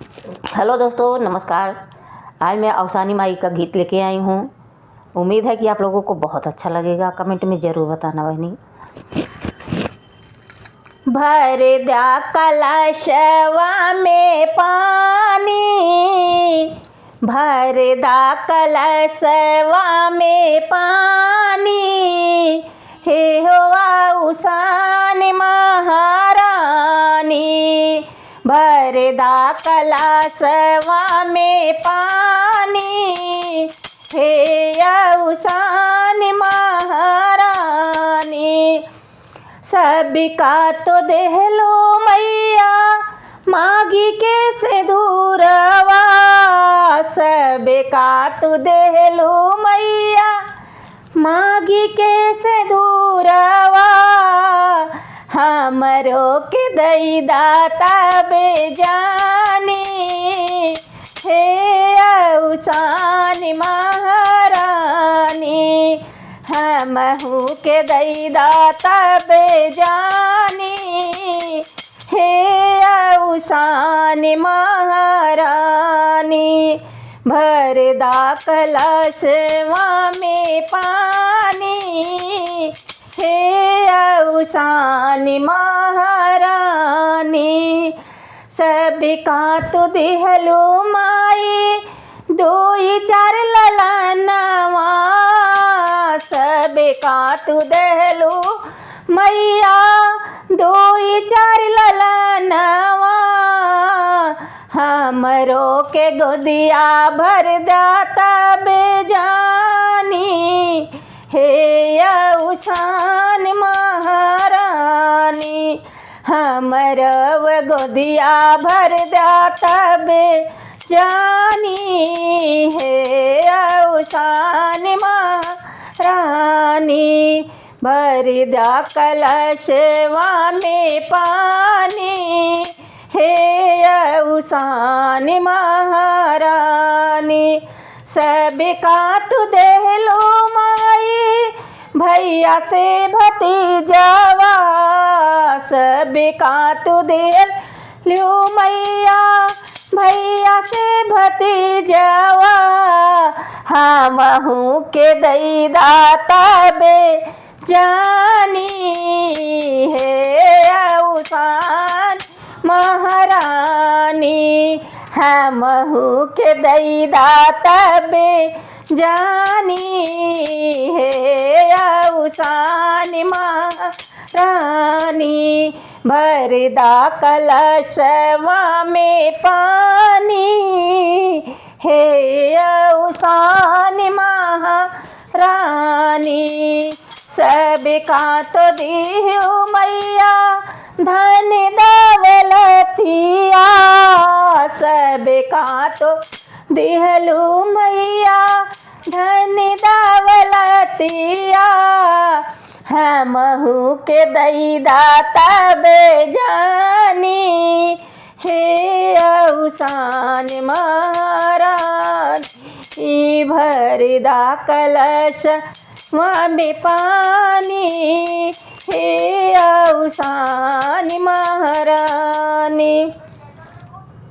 Hello दोस्तों, नमस्कार। आज मैं अवसानी माई का गीत लेके आई हूँ। उम्मीद है कि आप लोगों को बहुत अच्छा लगेगा। कमेंट में ज़रूर बताना बहनी। भर द्या कलशवा में पानी, भर दा कलशवा में पानी, हे हो उषानी महारानी। भर दा कलशवा में पानी, हे उषानी महारानी। सबका तो देहलो मैया मागी के सिंदूरवा, सबका तो देहलो मैया मागी के सिंदूरवा। हमरो के दई दाता बेजानी, हे उषानी महारानी। हमहू के दई दाता बेजानी, हे उषानी महारानी। भर दा कलशवा में पानी, हे उषानी महारानी। सबका तो देहलो माई दोई चार ललनवा, सबका तू देहलो मैया दोई चार ललनवा। हमरो के गोदिया भर दाता बेजानी, हे उषानी महारानी। हमरो गोदिया भर दाता बेजानी, हे उषानी महारानी। भर दा कलशवा में पानी, हे उषानी महारानी। सबका तू देहलो माई भैया से भतीजवा, सबका तू देहलो मैया भैया से भतीजवा। हमहू के दई दाता बेजानी, हे उषानी महारानी। हमहू के दई दाता बेजानी, हे उषानी महारानी। भर दा कलशवा में पानी, हे उषानी महारानी। सबका तो दिहु मैया धन दौलतिया, सबका तो दिहलु मैया धन दौलतिया। हमहू के दई दाता बेजानी, हे उषानी महारानी। भर दा कलशवा में पानी, हे उषानी महारानी।